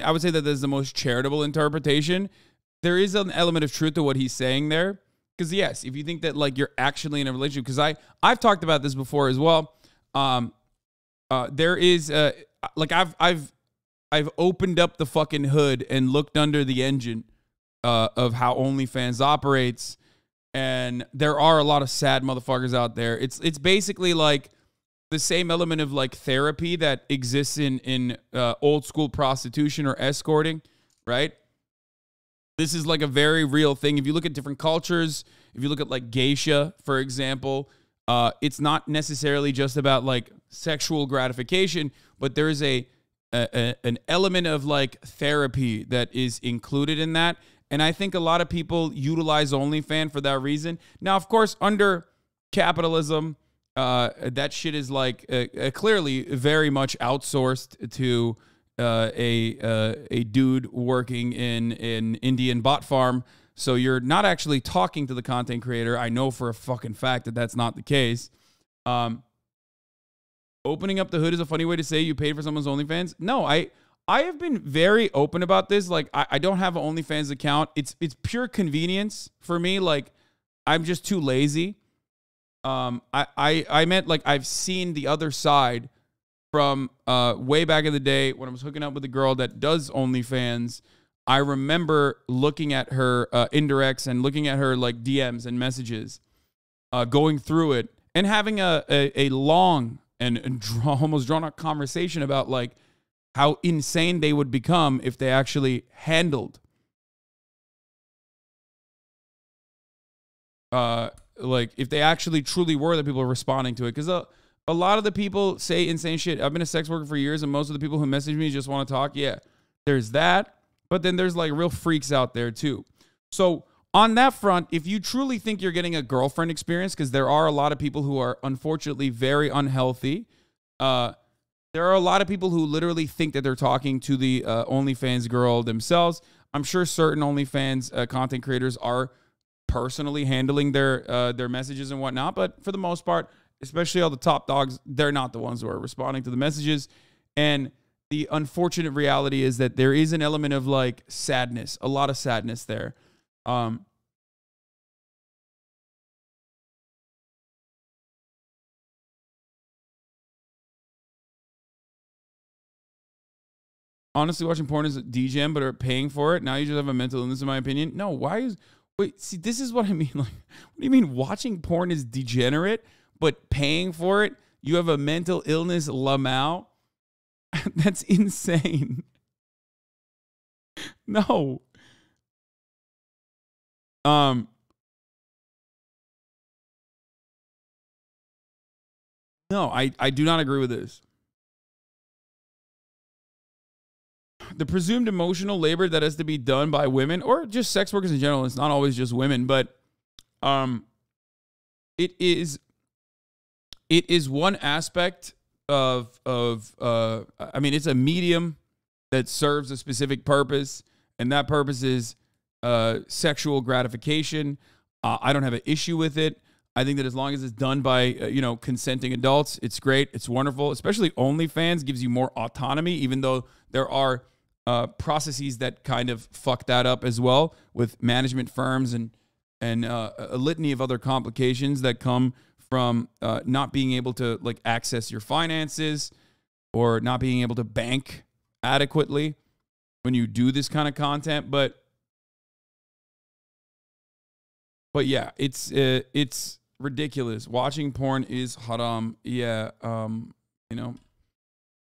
I would say that there's the most charitable interpretation. There is an element of truth to what he's saying there. Because yes, if you think that like you're actually in a relationship, because I've talked about this before as well. There is like I've opened up the fucking hood and looked under the engine of how OnlyFans operates, and there are a lot of sad motherfuckers out there. It's basically like the same element of like therapy that exists in old school prostitution or escorting, right? This is like a very real thing. If you look at different cultures, if you look at like geisha, for example, it's not necessarily just about like sexual gratification, but there is an element of like therapy that is included in that. And I think a lot of people utilize OnlyFans for that reason. Now, of course, under capitalism, that shit is like clearly very much outsourced to a dude working in an Indian bot farm. So you're not actually talking to the content creator. I know for a fucking fact that that's not the case. Opening up the hood is a funny way to say you paid for someone's OnlyFans. No, I have been very open about this. Like, I don't have an OnlyFans account. It's pure convenience for me. Like, I'm just too lazy. I meant like I've seen the other side from way back in the day when I was hooking up with a girl that does OnlyFans. I remember looking at her indirects and looking at her like DMs and messages, going through it and having a long and almost drawn out conversation about like how insane they would become if they actually handled like if they actually truly were the people responding to it. Because a lot of the people say insane shit. I've been a sex worker for years, and most of the people who message me just want to talk. Yeah, there's that. But then there's like real freaks out there too. So on that front, if you truly think you're getting a girlfriend experience, because there are a lot of people who are unfortunately very unhealthy. There are a lot of people who literally think that they're talking to the OnlyFans girl themselves. I'm sure certain OnlyFans content creators are personally handling their messages and whatnot. But for the most part, especially all the top dogs, they're not the ones who are responding to the messages. And the unfortunate reality is that there is an element of like sadness, a lot of sadness there. Honestly, watching porn is a DGM, but are paying for it. Now you just have a mental illness, in my opinion. No, wait, see, this is what I mean. Like, what do you mean watching porn is degenerate, but paying for it, you have a mental illness, Lamau? That's insane. No. No, I do not agree with this. The presumed emotional labor that has to be done by women or just sex workers in general, it's not always just women, but it is one aspect of I mean, it's a medium that serves a specific purpose, and that purpose is sexual gratification. I don't have an issue with it. I think that as long as it's done by consenting adults, it's great. It's wonderful. Especially OnlyFans gives you more autonomy, even though there are processes that kind of fuck that up as well with management firms and a litany of other complications that come from not being able to like access your finances or not being able to bank adequately when you do this kind of content. But yeah, it's ridiculous. Watching porn is haram. Yeah,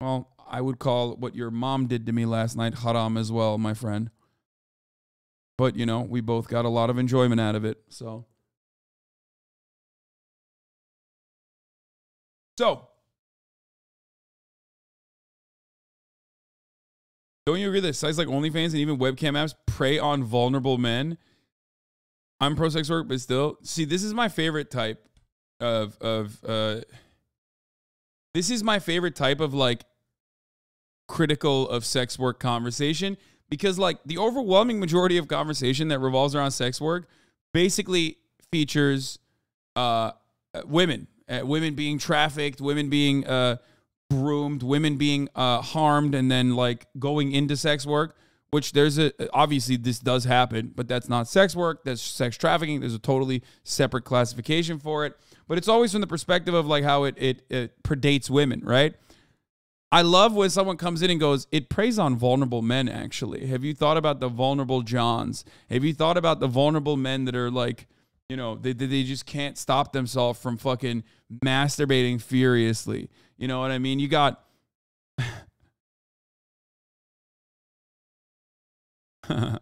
well, I would call what your mom did to me last night haram as well, my friend. But, we both got a lot of enjoyment out of it. So don't you agree that sites like OnlyFans and even webcam apps prey on vulnerable men? I'm pro sex work, but still. See, this is my favorite type of this is my favorite type of like critical of sex work conversation, because like the overwhelming majority of conversation that revolves around sex work basically features women being trafficked, women being groomed, women being harmed, and then like going into sex work, which obviously this does happen, but that's not sex work. That's sex trafficking. There's a totally separate classification for it. But it's always from the perspective of like how it predates women, right? I love when someone comes in and goes, it preys on vulnerable men, actually. Have you thought about the vulnerable Johns? Have you thought about the vulnerable men that are like, you know, they just can't stop themselves from fucking masturbating furiously? You know what I mean? You got... I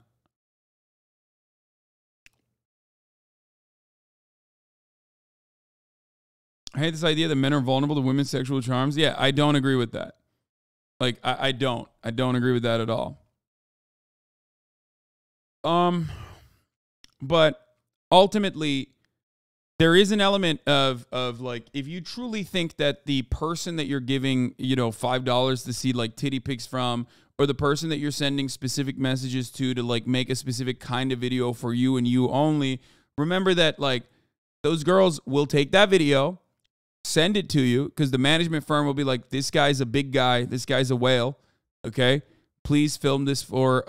hate this idea that men are vulnerable to women's sexual charms. Yeah, I don't agree with that. Like, I don't agree with that at all. But ultimately, there is an element of like, if you truly think that the person that you're giving, you know, $5 to see like titty pics from, or the person that you're sending specific messages to like make a specific kind of video for you and you only, remember that like those girls will take that video, send it to you, because the management firm will be like, this guy's a big guy, this guy's a whale, okay? Please film this for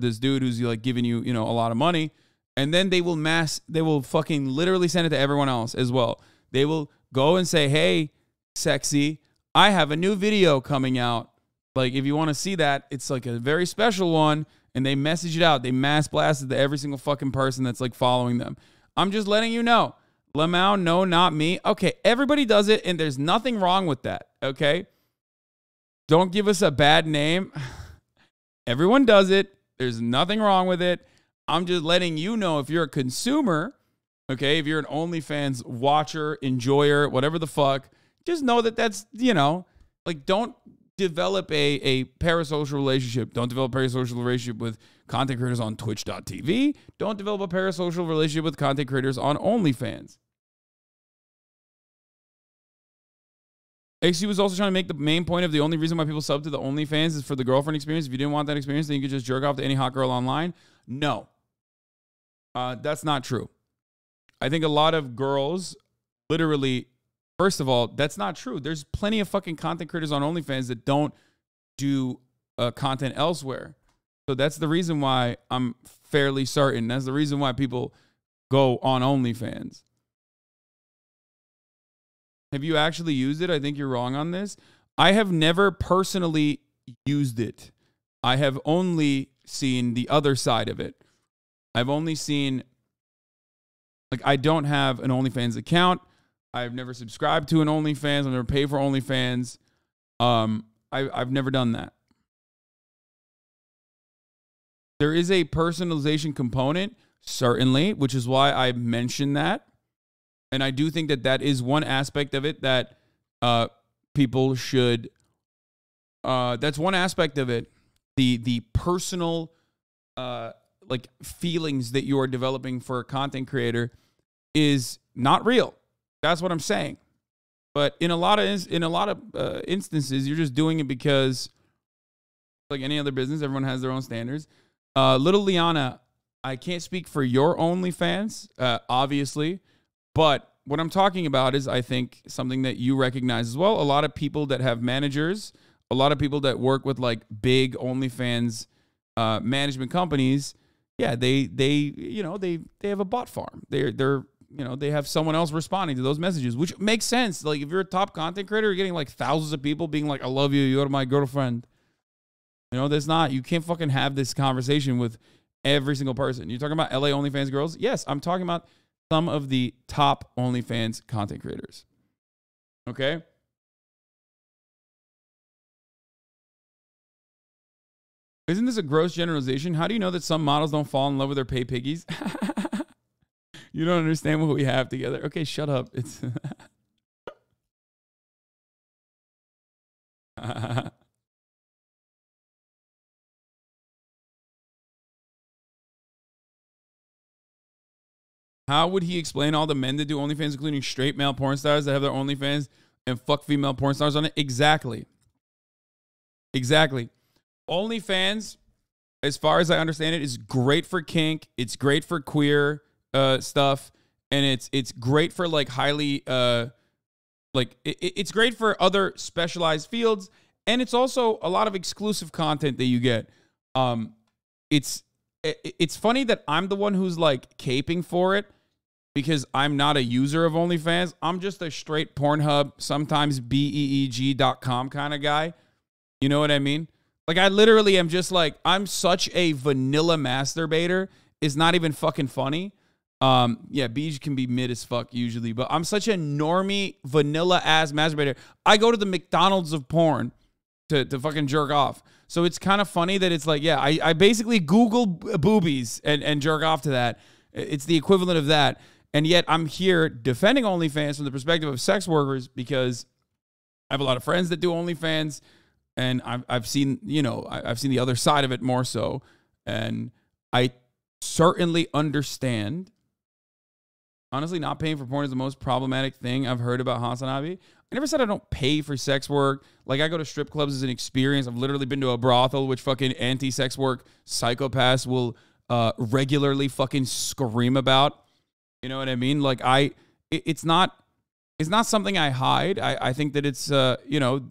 this dude who's like giving you, you know, a lot of money. And then they will fucking literally send it to everyone else as well. They will go and say, hey, sexy, I have a new video coming out. Like, if you want to see that, it's like a very special one. And they message it out. They mass blast it to every single fucking person that's like following them. I'm just letting you know. Lamau, no, not me. Okay, everybody does it, and there's nothing wrong with that, okay? Don't give us a bad name. Everyone does it. There's nothing wrong with it. I'm just letting you know, if you're a consumer, okay, if you're an OnlyFans watcher, enjoyer, whatever the fuck, just know that that's, you know, like, don't develop a parasocial relationship. Don't develop a parasocial relationship with content creators on twitch.tv. Don't develop a parasocial relationship with content creators on OnlyFans. XQC was also trying to make the main point of the only reason why people sub to the OnlyFans is for the girlfriend experience. If you didn't want that experience, then you could just jerk off to any hot girl online. No. That's not true. I think a lot of girls literally... First of all, that's not true. There's plenty of fucking content creators on OnlyFans that don't do content elsewhere. So that's the reason why I'm fairly certain. That's the reason why people go on OnlyFans. Have you actually used it? I think you're wrong on this. I have never personally used it. I have only seen the other side of it. I've only seen, like, I don't have an OnlyFans account. I've never subscribed to an OnlyFans. I've never paid for OnlyFans. I've never done that. There is a personalization component, certainly, which is why I mentioned that. And I do think that that is one aspect of it that people should... that's one aspect of it. The personal like feelings that you are developing for a content creator is not real. That's what I'm saying. But in a lot of instances, you're just doing it because, like any other business, everyone has their own standards. Little Liana, I can't speak for your OnlyFans, obviously, but what I'm talking about is, I think, something that you recognize as well. A lot of people that have managers, a lot of people that work with like big OnlyFans management companies, yeah, they have a bot farm. They have someone else responding to those messages, which makes sense. Like, if you're a top content creator, you're getting like thousands of people being like, I love you, you're my girlfriend. You know, you can't fucking have this conversation with every single person. You're talking about LA OnlyFans girls? Yes, I'm talking about some of the top OnlyFans content creators. Okay? Isn't this a gross generalization? How do you know that some models don't fall in love with their pay piggies? You don't understand what we have together. Okay, shut up. It's how would he explain all the men that do OnlyFans, including straight male porn stars that have their OnlyFans and fuck female porn stars on it? Exactly. Exactly. OnlyFans, as far as I understand it, is great for kink. It's great for queer stuff, and it's great for like highly Like it's great for other specialized fields, and it's also a lot of exclusive content that you get. It's funny that I'm the one who's like caping for it because I'm not a user of OnlyFans. I'm just a straight Pornhub, sometimes BEEG.com kind of guy. You know what I mean? Like I literally am just like, I'm such a vanilla masturbator. It's not even fucking funny. Yeah, Beej can be mid as fuck usually, but I'm such a normie, vanilla ass masturbator. I go to the McDonald's of porn to fucking jerk off. So it's kind of funny that it's like, yeah, I basically Google boobies and jerk off to that. It's the equivalent of that. And yet I'm here defending OnlyFans from the perspective of sex workers because I have a lot of friends that do OnlyFans, and I've seen, you know, I've seen the other side of it more so. And I certainly understand. Honestly, not paying for porn is the most problematic thing I've heard about HasanAbi. I never said I don't pay for sex work. Like, I go to strip clubs as an experience. I've literally been to a brothel, which fucking anti-sex work psychopaths will regularly fucking scream about. You know what I mean? Like, it's not something I hide. I think that it's, you know,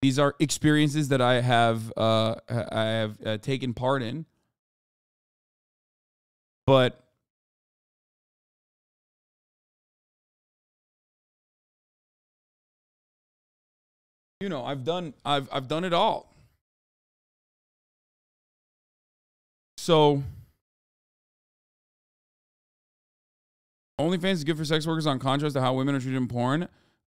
these are experiences that I have taken part in. But you know, I've done it all. So OnlyFans is good for sex workers on contrast to how women are treated in porn.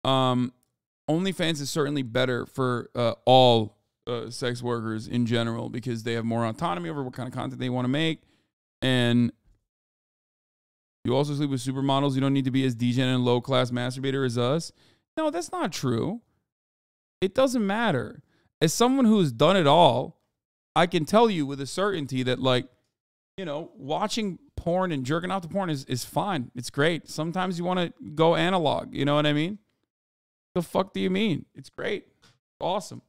OnlyFans is certainly better for all sex workers in general because they have more autonomy over what kind of content they want to make. And you also sleep with supermodels. You don't need to be as degen and low-class masturbator as us. No, that's not true. It doesn't matter. As someone who's done it all, I can tell you with a certainty that, like, you know, watching porn and jerking off to porn is fine. It's great. Sometimes you want to go analog. You know what I mean? The fuck do you mean? It's great. Awesome.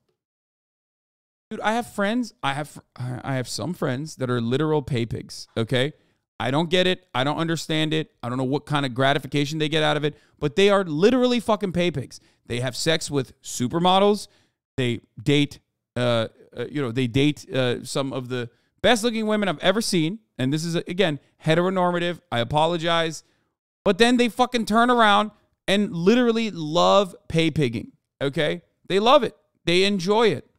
Dude, I have friends. I have some friends that are literal pay pigs, okay? I don't get it. I don't understand it. I don't know what kind of gratification they get out of it, but they are literally fucking pay pigs. They have sex with supermodels. They date, some of the best looking women I've ever seen. And this is, again, heteronormative. I apologize. But then they fucking turn around and literally love pay pigging. Okay? They love it. They enjoy it.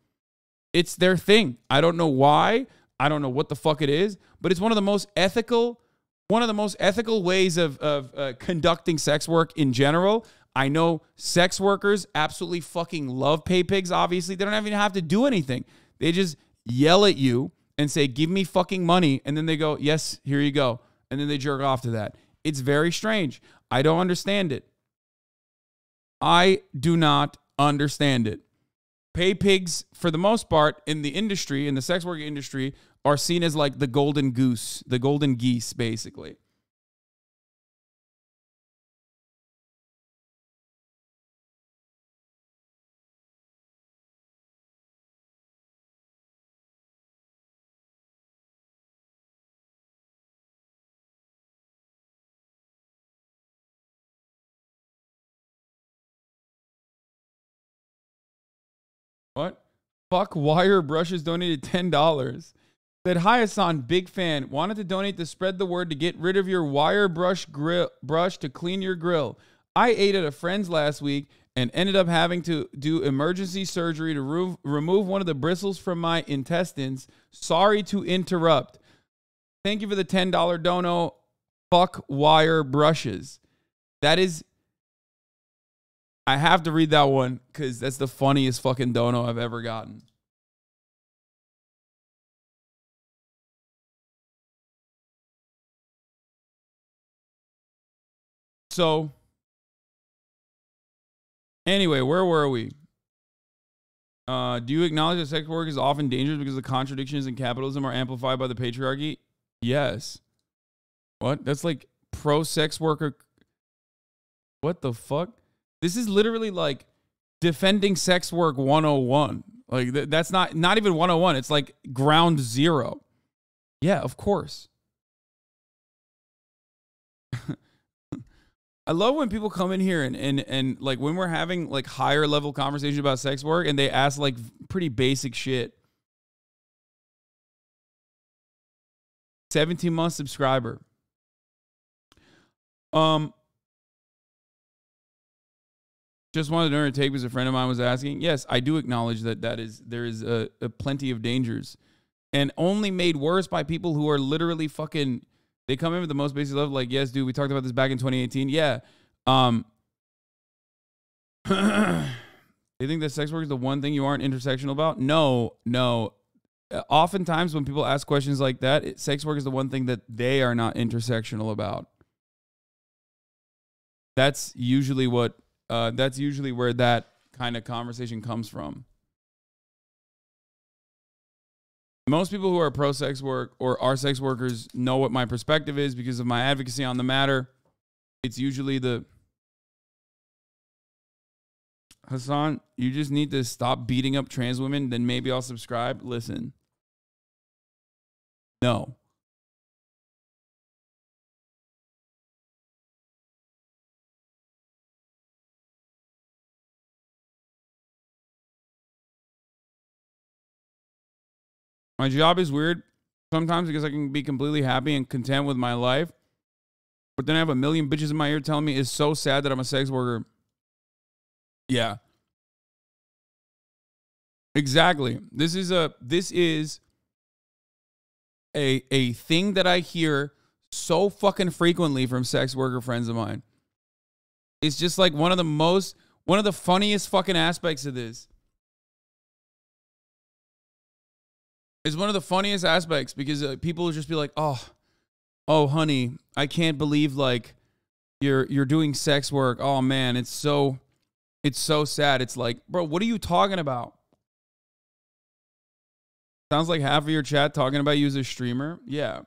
It's their thing. I don't know why. I don't know what the fuck it is, but it's one of the most ethical ways of conducting sex work in general. I know sex workers absolutely fucking love pay pigs, obviously. They don't even have to do anything. They just yell at you and say, give me fucking money. And then they go, yes, here you go. And then they jerk off to that. It's very strange. I don't understand it. I do not understand it. Pay pigs, for the most part, in the industry, in the sex work industry, are seen as like the golden goose, the golden geese, basically. What? Fuck Wire Brushes donated $10. Said, hi, Hasan, big fan. Wanted to donate to spread the word to get rid of your wire brush to clean your grill. I ate at a friend's last week and ended up having to do emergency surgery to remove one of the bristles from my intestines. Sorry to interrupt. Thank you for the $10 dono. Fuck Wire Brushes. That is... I have to read that one because that's the funniest fucking dono I've ever gotten. So, anyway, where were we? Do you acknowledge that sex work is often dangerous because the contradictions in capitalism are amplified by the patriarchy? Yes. What? That's like pro-sex worker. What the fuck? This is literally like defending sex work 101. Like that's not even 101. It's like ground zero. Yeah, of course. I love when people come in here and like when we're having like higher level conversation about sex work and they ask like pretty basic shit. 17-month subscriber. Just wanted to know your take because a friend of mine was asking. Yes, I do acknowledge that there is a plenty of dangers, and only made worse by people who are literally fucking. They come in with the most basic level, like, yes, dude, we talked about this back in 2018. Yeah. They think that sex work is the one thing you aren't intersectional about? No. Oftentimes when people ask questions like that, sex work is the one thing that they are not intersectional about. That's usually what. That's usually where that kind of conversation comes from. Most people who are pro-sex work or are sex workers know what my perspective is because of my advocacy on the matter. It's usually the, Hasan, you just need to stop beating up trans women, then maybe I'll subscribe. Listen. No. My job is weird sometimes because I can be completely happy and content with my life. But then I have a million bitches in my ear telling me it's so sad that I'm a sex worker. Yeah. Exactly. This is a thing that I hear so fucking frequently from sex worker friends of mine. It's just like one of the funniest fucking aspects of this. It's one of the funniest aspects because people will just be like, oh, honey, I can't believe like you're doing sex work. Oh man, it's so sad. It's like, bro, what are you talking about? Sounds like half of your chat talking about you as a streamer. Yeah.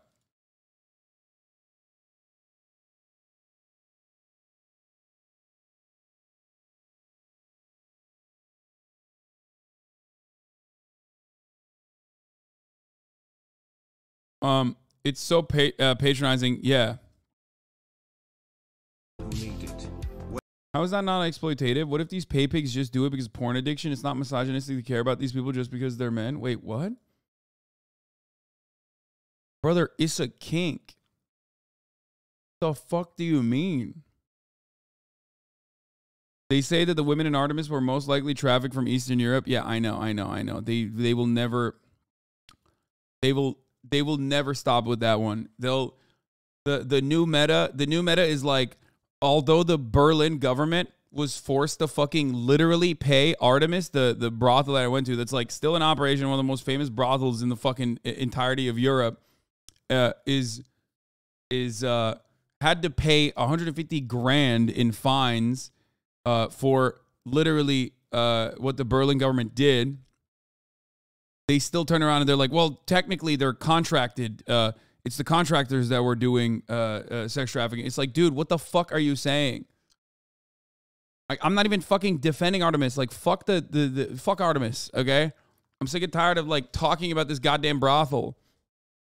It's so patronizing. Yeah. How is that not exploitative? What if these pay pigs just do it because of porn addiction? It's not misogynistic to care about these people just because they're men. Wait, what? Brother, it's a kink. The fuck do you mean? They say that the women in Artemis were most likely trafficked from Eastern Europe. Yeah, I know. They will never stop with that one. The new meta is like, although the Berlin government was forced to fucking literally pay Artemis, the brothel that I went to, that's like still in operation, one of the most famous brothels in the fucking entirety of Europe, had to pay 150 grand in fines for literally what the Berlin government did. They still turn around and they're like, well, technically they're contracted. It's the contractors that were doing sex trafficking. It's like, dude, what the fuck are you saying? Like, I'm not even fucking defending Artemis. Like, fuck fuck Artemis, okay? I'm sick and tired of like talking about this goddamn brothel.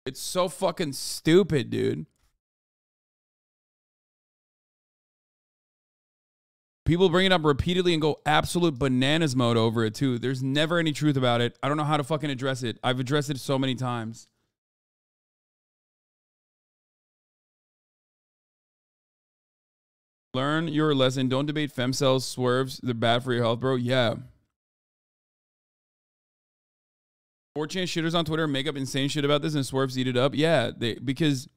It's so fucking stupid, dude. People bring it up repeatedly and go absolute bananas mode over it too. There's never any truth about it. I don't know how to fucking address it. I've addressed it so many times. Learn your lesson. Don't debate femcells, swerves. They're bad for your health, bro. Yeah. 4chan shitters on Twitter make up insane shit about this and swerves eat it up. Yeah, because...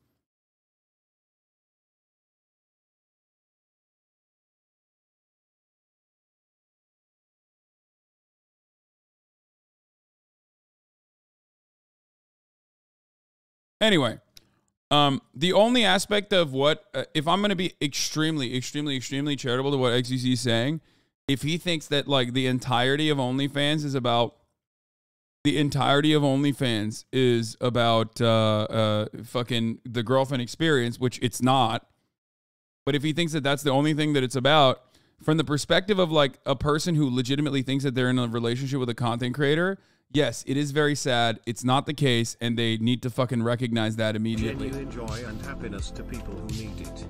Anyway, the only aspect of what, if I'm going to be extremely charitable to what XQC is saying, if he thinks that like the entirety of OnlyFans is about fucking the girlfriend experience, which it's not, but if he thinks that that's the only thing that it's about, from the perspective of like a person who legitimately thinks that they're in a relationship with a content creator, yes, it is very sad. It's not the case, and they need to fucking recognize that immediately. Genuine joy and happiness to people who need it.